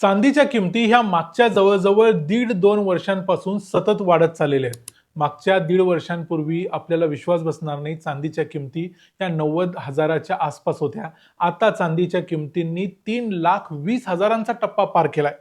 चांदीच्या किमती ह्या मागच्या जवळजवळ 1.5-2 वर्षांपासून सतत वाढत चाललेल्या आहेत. मागच्या 1.5 वर्षांपूर्वी आपल्याला विश्वास बसणार नाही, चांदीच्या किमती या 90,000च्या आसपास होत्या. आता चांदीच्या किमतींनी 3,20,000चा टप्पा पार केलाय.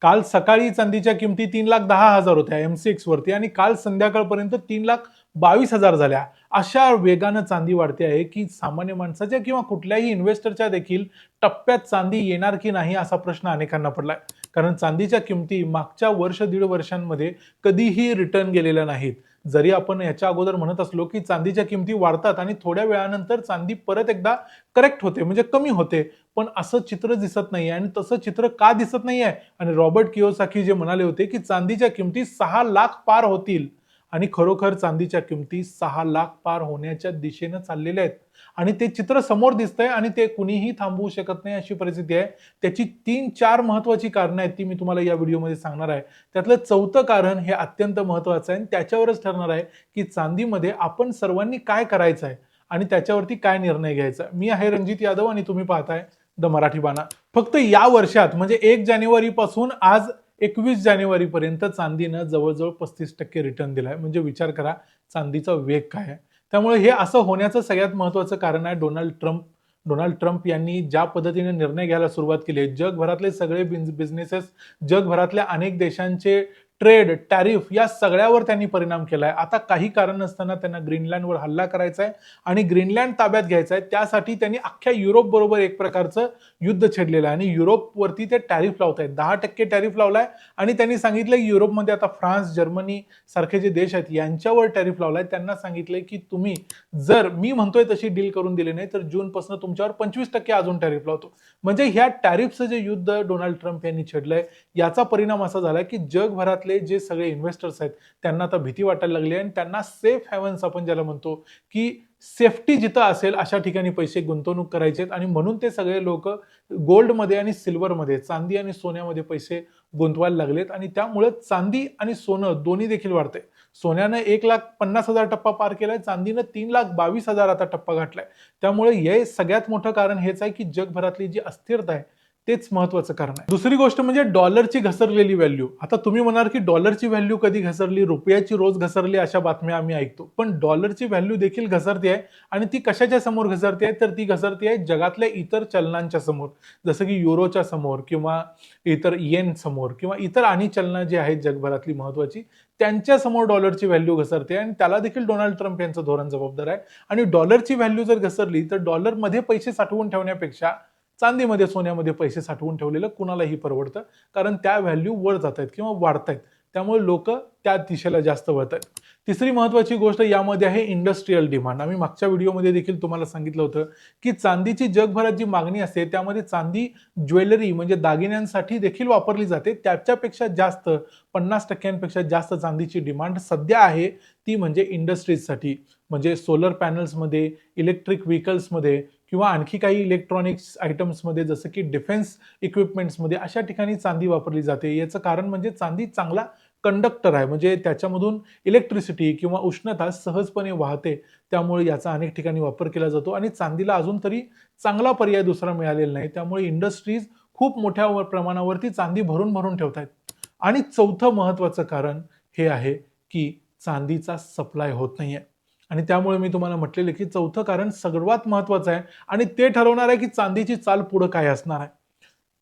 काल सकाळी चांदीच्या किमती 3,10,000 होत्या MCX वरती आणि काल संध्याकाळपर्यंत 3,22,000 झाल्या. अशा वेगानं चांदी वाढते आहे की सामान्य माणसाच्या किंवा कुठल्याही इन्व्हेस्टरच्या देखील टप्प्यात चांदी येणार की नाही असा प्रश्न अनेकांना पडलाय. कारण चांदीच्या किमती मागच्या वर्ष दीड वर्षांमध्ये कधीही रिटर्न गेलेल्या नाहीत. जरी आपण याच्या अगोदर म्हणत असलो की चांदीच्या किमती वाढतात आणि थोड्या वेळानंतर चांदी परत एकदा करेक्ट होते म्हणजे कमी होते, पण असं चित्र दिसत नाहीये. आणि तसं चित्र का दिसत नाहीये? आणि रॉबर्ट कियोसाकी जे म्हणाले होते की चांदीच्या किमती 6 लाख पार होतील आणि खरोखर चांदीच्या किमती 6 लाख पार होण्याच्या दिशेनं चाललेल्या आहेत आणि ते चित्र समोर दिसतंय आणि ते कुणीही थांबवू शकत नाही अशी परिस्थिती आहे. त्याची 3-4 महत्त्वाची कारणं आहेत ती मी तुम्हाला या व्हिडिओमध्ये सांगणार आहे. त्यातलं चौथं कारण हे अत्यंत महत्त्वाचं आहे आणि त्याच्यावरच ठरणार आहे की चांदीमध्ये आपण सर्वांनी काय करायचं आहे आणि त्याच्यावरती काय निर्णय घ्यायचा. मी आहे रणजित यादव आणि तुम्ही पाहताय द मराठी बाणा. फक्त या वर्षात म्हणजे 1 जानेवारी पासून आज 21 जानेवारी पर्यंत चांदीनं जवळजवळ 35% रिटर्न दिलाय. म्हणजे विचार करा चांदीचा वेग काय आहे. त्यामुळे हे असं होण्याचं सगळ्यात महत्त्वाचं कारण आहे डोनाल्ड ट्रम्प यांनी ज्या पद्धतीने निर्णय घ्यायला सुरुवात केली आहे. जगभरातले सगळे बिझनेसेस, जगभरातल्या अनेक देशांचे ट्रेड, टॅरिफ या सगळ्यावर त्यांनी परिणाम केलाय. आता काही कारण नसताना त्यांना ग्रीनलँडवर हल्ला करायचा आहे आणि ग्रीनलँड ताब्यात घ्यायचा आहे. त्यासाठी त्यांनी अख्ख्या युरोप बरोबर एक प्रकारचं युद्ध छेडलेलं आहे आणि युरोपवरती ते टॅरिफ लावत आहेत. 10% टॅरिफ लावलाय आणि त्यांनी सांगितलं की युरोपमध्ये आता फ्रान्स, जर्मनी सारखे जे देश आहेत यांच्यावर टॅरिफ लावलाय. त्यांना सांगितलंय की तुम्ही जर मी म्हणतोय तशी डील करून दिली नाही तर जूनपासून तुमच्यावर 25% अजून टॅरिफ लावतो. म्हणजे ह्या टॅरिफचं जे युद्ध डोनाल्ड ट्रम्प यांनी छेडलंय याचा परिणाम असा झाला की जगभरातले जे सगळे इन्व्हेस्टर्स आहेत त्यांना आता भीती वाटायला लागली आहे आणि त्यांना सेफ हेवन्स आपण ज्याला म्हणतो की सेफ्टी जिथं असेल अशा ठिकाणी पैसे गुंतवणूक करायचे आणि म्हणून ते सगळे लोक गोल्डमध्ये आणि सिल्वरमध्ये, चांदी आणि सोन्यामध्ये पैसे गुंतवायला लागलेत आणि त्यामुळे चांदी आणि सोनं दोन्ही देखील वाढते. सोन्यानं 1,50,000 टप्पा पार केलाय, चांदीनं 3,22,000 आता टप्पा गाठलाय. त्यामुळे हे सगळ्यात मोठं कारण हेच आहे की जगभरातली जी अस्थिरता आहे तेच महत्त्वाचं कारण आहे. दुसरी गोष्ट म्हणजे डॉलरची घसरलेली व्हॅल्यू. आता तुम्ही म्हणाल की डॉलरची व्हॅल्यू कधी घसरली, रुपयाची रोज घसरली अशा बातम्या आम्ही ऐकतो. पण डॉलरची व्हॅल्यू देखील घसरते आहे आणि ती कशाच्या समोर घसरते आहे तर ती घसरते आहे जगातल्या इतर चलनांच्या समोर. जसं की युरोच्या समोर किंवा इतर येन समोर किंवा इतर आणि चलनं जी आहेत जगभरातली महत्त्वाची त्यांच्या समोर डॉलरची व्हॅल्यू घसरते आणि त्याला देखील डोनाल्ड ट्रम्प यांचं धोरण जबाबदार आहे. आणि डॉलरची व्हॅल्यू जर घसरली तर डॉलरमध्ये पैसे साठवून ठेवण्यापेक्षा चांदीमध्ये, सोन्यामध्ये पैसे साठवून ठेवलेलं कुणालाही परवडतं कारण त्या व्हॅल्यू वर जात आहेत किंवा वाढतायत. त्यामुळे लोक त्या दिशेला जास्त वळत आहेत. तिसरी महत्त्वाची गोष्ट यामध्ये आहे इंडस्ट्रीयल डिमांड. आम्ही मागच्या व्हिडिओमध्ये देखील तुम्हाला सांगितलं होतं की चांदीची जगभरात जी मागणी असते त्यामध्ये चांदी ज्वेलरी म्हणजे दागिन्यांसाठी देखील वापरली जाते. त्याच्यापेक्षा जास्त 50%पेक्षा जास्त चांदीची डिमांड सध्या आहे ती म्हणजे इंडस्ट्रीजसाठी. म्हणजे सोलर पॅनल्समध्ये, इलेक्ट्रिक व्हेकल्समध्ये किंवा आणखी काही इलेक्ट्रॉनिक्स आयटम्समध्ये जसं की डिफेन्स इक्विपमेंट्समध्ये अशा ठिकाणी चांदी वापरली जाते. याचं कारण म्हणजे चांदी चांगला कंडक्टर आहे. म्हणजे त्याच्यामधून इलेक्ट्रिसिटी किंवा उष्णता सहजपणे वाहते. त्यामुळे याचा अनेक ठिकाणी वापर केला जातो आणि चांदीला अजून तरी चांगला पर्याय दुसरा मिळालेला नाही. त्यामुळे इंडस्ट्रीज खूप मोठ्या प्रमाणावरती चांदी भरून भरून ठेवतात. आणि चौथं महत्त्वाचं कारण हे आहे की चांदीचा सप्लाय होत नाहीये. आणि त्यामुळे मी तुम्हाला म्हटलेलं की चौथं कारण सर्वात महत्त्वाचं आहे आणि ते ठरवणार आहे की चांदीची चाल पुढे काय असणार आहे.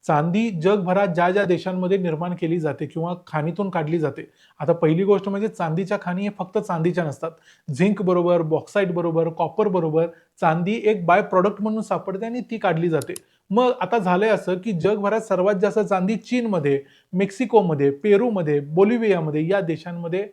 चांदी जगभरात ज्या ज्या देशांमध्ये निर्माण केली जाते किंवा खाणीतून काढली जाते. आता पहिली गोष्ट म्हणजे चांदीच्या खाणी हे फक्त चांदीच्या नसतात. झिंक बरोबर, बॉक्साईट बरोबर, कॉपर बरोबर चांदी एक बाय प्रॉडक्ट म्हणून सापडते आणि ती काढली जाते. मग आता झालंय असं की जगभरात सर्वात जास्त चांदी चीनमध्ये, मेक्सिकोमध्ये, पेरूमध्ये, बोलिव्हियामध्ये या देशांमध्ये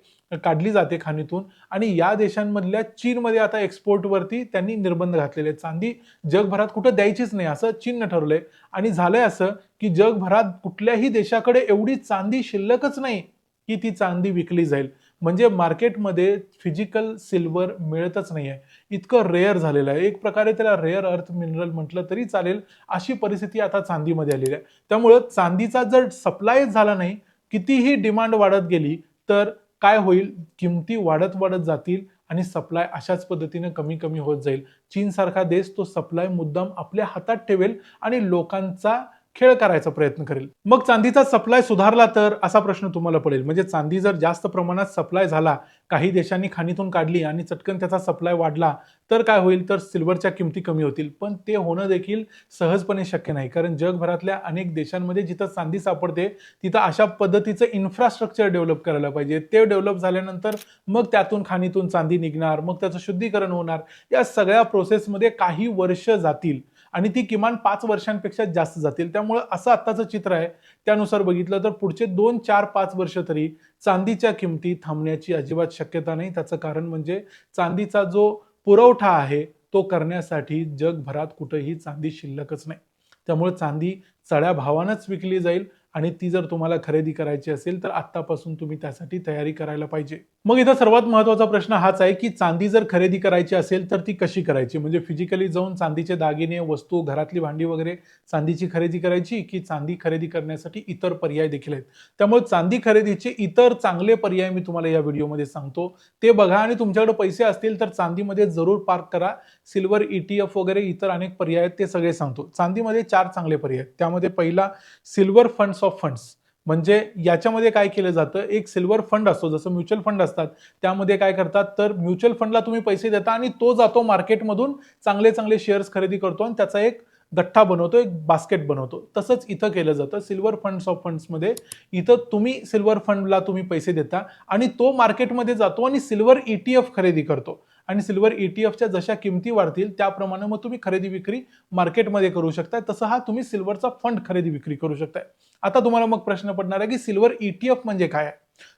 काढली जाते खाणीतून आणि या देशांमधल्या चीनमध्ये आता एक्सपोर्टवरती त्यांनी निर्बंध घातलेले आहेत. चांदी जगभरात कुठं द्यायचीच नाही असं चीननं ठरवलंय आणि झालंय असं की जगभरात कुठल्याही देशाकडे एवढी चांदी शिल्लकच नाही की ती चांदी विकली जाईल. म्हणजे मार्केटमध्ये फिजिकल सिल्वर मिळतच नाहीये. इतकं रेअर झालेलं आहे. एक प्रकारे त्याला रेअर अर्थ मिनरल म्हटलं तरी चालेल अशी परिस्थिती आता चांदीमध्ये आलेली आहे. त्यामुळं चांदीचा जर सप्लाय झाला नाही, कितीही डिमांड वाढत गेली तर काय होईल, किमती वाढत वाढत जातील आणि सप्लाय अशाच पद्धतीने कमी कमी होत जाईल. चीन सारखा देश तो सप्लाय मुद्दाम आपल्या हातात ठेवेल आणि लोकांचा खेळ करायचा प्रयत्न करेल. मग चांदीचा सप्लाय सुधारला तर असा प्रश्न तुम्हाला पडेल. म्हणजे चांदी जर जास्त प्रमाणात सप्लाय झाला, काही देशांनी खाणीतून काढली आणि चटकन त्याचा सप्लाय वाढला, तर काय होईल, तर सिल्वरच्या किमती कमी होतील. पण ते होणं देखील सहजपणे शक्य नाही. कारण जगभरातल्या अनेक देशांमध्ये जिथं चांदी सापडते, तिथं अशा पद्धतीचं इन्फ्रास्ट्रक्चर डेव्हलप करायला पाहिजे. ते डेव्हलप झाल्यानंतर मग त्यातून खाणीतून चांदी निघणार, मग त्याचं शुद्धीकरण होणार. या सगळ्या प्रोसेसमध्ये काही वर्ष जातील आणि ती किमान 5 वर्षांपेक्षा जास्त जातील. त्यामुळे असं आत्ताचं चित्र आहे. त्यानुसार बघितलं तर पुढचे 2, 4, 5 वर्ष तरी चांदीच्या किमती थांबण्याची अजिबात शक्यता नाही. त्याचं कारण म्हणजे चांदीचा जो पुरवठा आहे, तो करण्यासाठी जगभरात कुठेही चांदी शिल्लकच नाही. त्यामुळे चांदी चढ्या भावानंच विकली जाईल आणि ती जर तुम्हाला खरेदी करायची असेल तर आत्तापासून तुम्ही त्यासाठी तयारी करायला पाहिजे. मग इथं सर्वात महत्त्वाचा प्रश्न हाच आहे, की चांदी जर खरेदी करायची असेल तर ती कशी करायची? म्हणजे फिजिकली जाऊन चांदीचे दागिने, वस्तू, घरातली भांडी वगैरे चांदीची खरेदी करायची, की चांदी खरेदी करण्यासाठी इतर पर्याय देखील आहेत. त्यामुळे चांदी खरेदीचे इतर चांगले पर्याय मी तुम्हाला या व्हिडिओमध्ये सांगतो. ते बघा आणि तुमच्याकडे पैसे असतील तर चांदीमध्ये जरूर पार्क करा. सिल्वर ETF वगैरे इतर अनेक पर्याय आहेत, ते सगळे सांगतो. चांदीमध्ये 4 चांगले पर्याय आहेत. त्यामध्ये पहिला सिल्वर फंड्स ऑफ फंड्स. म्हणजे याच्यामध्ये काय केलं जातं, एक सिल्वर फंड असतो, जसं म्युच्युअल फंड असतात. त्यामध्ये काय करतात, तर म्युच्युअल फंडला तुम्ही पैसे देता आणि तो जातो मार्केटमधून चांगले चांगले शेअर्स खरेदी करतो आणि त्याचा एक गठ्ठा बनवतो, एक बास्केट बनवतो. तसंच इथं केलं जातं सिल्वर फंड्स ऑफ फंड्समध्ये. इथं तुम्ही सिल्वर फंडला तुम्ही पैसे देता आणि तो मार्केटमध्ये जातो आणि सिल्वर ETF खरेदी करतो. आणि सिल्वर ETFच्या जशा किमती वाढतील त्याप्रमाणे मग तुम्ही खरेदी विक्री मार्केटमध्ये करू शकताय. तसं हा तुम्ही सिल्वरचा फंड खरेदी विक्री करू शकताय. आता तुम्हाला मग प्रश्न पडणार आहे, की सिल्वर ETF म्हणजे काय आहे?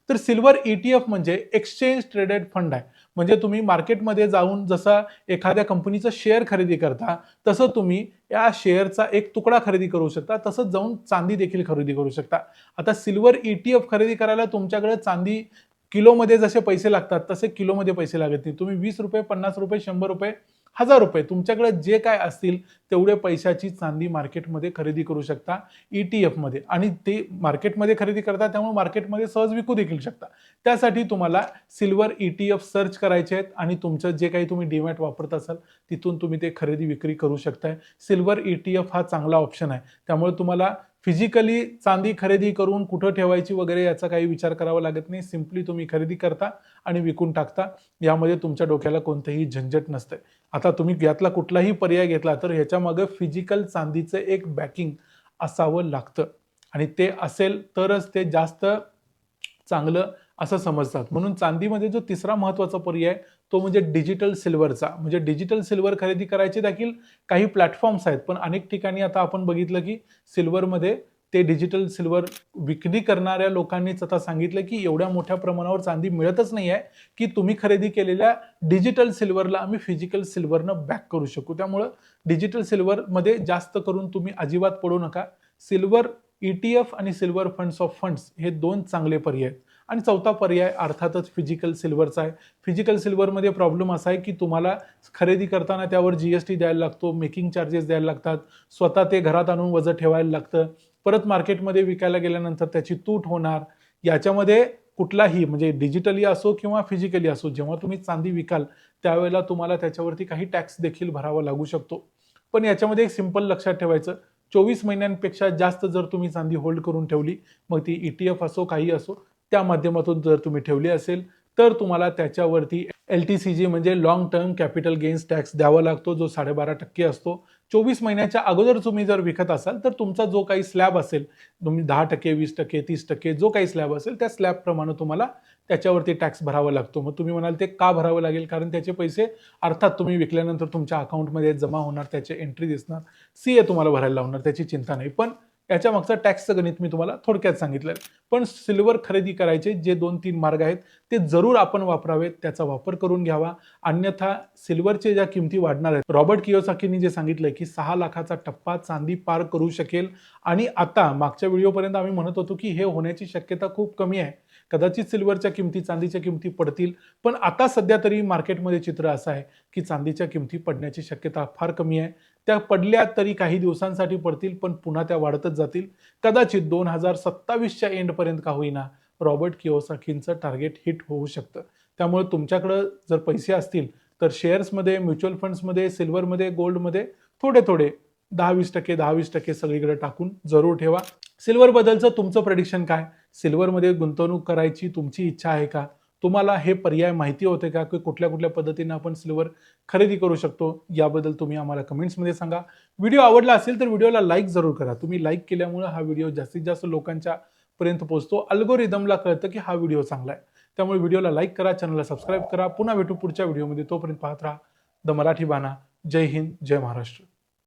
तर सिल्वर ETF म्हणजे एक्सचेंज ट्रेडेड फंड आहे. म्हणजे तुम्ही मार्केटमध्ये जाऊन जसा एखाद्या कंपनीचं शेअर खरेदी करता, तसं तुम्ही या शेअरचा एक तुकडा खरेदी करू शकता. तसंच जाऊन चांदी देखील खरेदी करू शकता. आता सिल्वर ETF खरेदी करायला तुमच्याकडे चांदी किलोमध्ये जसे पैसे लागतात तसे किलोमध्ये पैसे लागत नाही. तुम्ही ₹20, ₹50, ₹100, ₹1000 तुमच्याकडे जे काय असतील तेवढे पैशाची चांदी मार्केटमध्ये खरेदी करू शकता ETF मध्ये आणि ते मार्केटमध्ये खरेदी करता त्यामुळे मार्केटमध्ये सहज विकू देखील शकता. त्यासाठी तुम्हाला सिल्वर ETF सर्च करायचे आहेत आणि तुमचं जे काही तुम्ही डीमॅट वापरत असाल तिथून तुम्ही ते खरेदी विक्री करू शकताय. सिल्वर ETF हा चांगला ऑप्शन आहे. त्यामुळे तुम्हाला फिजिकली चांदी खरेदी करून कुठं ठेवायची वगैरे याचा काही विचार करावा लागत नाही. सिंपली तुम्ही खरेदी करता आणि विकून टाकता. यामध्ये तुमच्या डोक्याला कोणतेही झंझट नसते. आता तुम्ही यातला कुठलाही पर्याय घेतला तर ह्याच्यामागे फिजिकल चांदीचं एक बॅकिंग असावं लागतं आणि ते असेल तरच ते जास्त चांगलं असं समजतात. म्हणून चांदीमध्ये जो तिसरा महत्त्वाचा पर्याय तो म्हणजे डिजिटल सिल्वरचा. म्हणजे डिजिटल सिल्वर खरेदी करायचे देखील काही प्लॅटफॉर्म्स आहेत. पण अनेक ठिकाणी आता आपण बघितलं की सिल्वरमध्ये ते डिजिटल सिल्वर विक्री करणाऱ्या लोकांनीच आता सांगितलं की एवढ्या मोठ्या प्रमाणावर चांदी मिळतच नाही आहे की तुम्ही खरेदी केलेल्या डिजिटल सिल्वरला आम्ही फिजिकल सिल्वरनं बॅक करू शकू. त्यामुळं डिजिटल सिल्वरमध्ये जास्त करून तुम्ही अजिबात पडू नका. सिल्वर ETF आणि सिल्वर फंड्स ऑफ फंड्स हे 2 चांगले पर्याय आहेत. आणि चौथा पर्याय अर्थातच फिजिकल सिल्वरचा आहे. फिजिकल सिल्वरमध्ये प्रॉब्लेम असा आहे की तुम्हाला खरेदी करताना त्यावर GST द्यायला लागतो, मेकिंग चार्जेस द्यायला लागतात, स्वतः ते घरात आणून वजन ठेवायला लागतं, परत मार्केटमध्ये विकायला गेल्यानंतर त्याची तूट होणार. याच्यामध्ये कुठलाही म्हणजे डिजिटली असो किंवा फिजिकली असो जेव्हा तुम्ही चांदी विकाल त्यावेळेला तुम्हाला त्याच्यावरती काही टॅक्स देखील भरावा लागू शकतो. पण याच्यामध्ये एक सिंपल लक्षात ठेवायचं, 24 महिन्यांपेक्षा जास्त जर तुम्ही चांदी होल्ड करून ठेवली, मग ती ETF असो काही असो, त्या माध्यमातून जर तुम्ही ठेवली असेल तर तुम्हाला त्याच्यावरती LTCG म्हणजे long term capital gains tax द्यावा लागतो, जो 12.5% असतो. 24 महिन्याच्या अगोदर तुम्ही जर विकत असाल तर तुमचा जो काही स्लॅब असेल, तुम्ही 10%, 20%, 30% जो काही स्लॅब असेल त्या स्लॅबप्रमाणे तुम्हाला त्याच्यावरती टॅक्स भरावा लागतो. मग तुम्ही म्हणाल ते का भरावं लागेल? कारण त्याचे पैसे अर्थात तुम्ही विकल्यानंतर तुमच्या अकाउंटमध्ये जमा होणार, त्याचे एंट्री दिसणार, CA तुम्हाला भरायला लावणार, त्याची चिंता नाही. पण याच्या मागचं टॅक्सचं गणित मी तुम्हाला थोडक्यात सांगितलं. पण सिल्वर खरेदी करायचे जे 2-3 मार्ग आहेत ते जरूर आपण वापरावेत, त्याचा वापर करून घ्यावा. अन्यथा सिल्वरच्या ज्या किमती वाढणार आहेत, रॉबर्ट कियोसाकीनी जे सांगितलंय की 6 लाखाचा टप्पा चांदी पार करू शकेल आणि आता मागच्या व्हिडिओपर्यंत आम्ही म्हणत होतो की हे होण्याची शक्यता खूप कमी आहे. कदाचित सिल्वरच्या किमती, चांदीच्या किमती पडतील, पण आता सध्या तरी मार्केटमध्ये चित्र असं आहे की चांदीच्या किमती पडण्याची शक्यता फार कमी आहे. त्या पडल्या तरी काही दिवसांसाठी पडतील, पण पुन्हा त्या वाढतच जातील. कदाचित 2027च्या एंडपर्यंत का होईना रॉबर्ट कियोसाकींचं टार्गेट हिट होऊ शकतं. त्यामुळे तुमच्याकडे जर पैसे असतील तर शेअर्समध्ये, म्युच्युअल फंड्समध्ये, सिल्वरमध्ये, गोल्डमध्ये थोडे थोडे 10-20% 10-20% सगळीकडे टाकून जरूर ठेवा. सिल्वर बद्दलचं तुमचं प्रेडिक्शन काय? सिल्वरमध्ये गुंतवणूक करायची तुमची इच्छा आहे का? तुम्हाला हे पर्याय माहिती होते का की कुठल्या कुठल्या पद्धतीने आपण सिल्वर खरेदी करू शकतो? याबद्दल तुम्ही आम्हाला कमेंट्समध्ये सांगा. व्हिडिओ आवडला असेल तर व्हिडिओला लाईक जरूर करा. तुम्ही लाईक केल्यामुळे हा व्हिडिओ जास्तीत जास्त लोकांच्या पर्यंत पोहोचतो. अल्गोरिदमला कळतं की हा व्हिडिओ चांगला आहे. त्यामुळे व्हिडिओला लाईक करा, चॅनलला सबस्क्राईब करा. पुन्हा भेटू पुढच्या व्हिडिओमध्ये. तोपर्यंत पाहत राहा द मराठी बाणा. जय हिंद, जय महाराष्ट्र.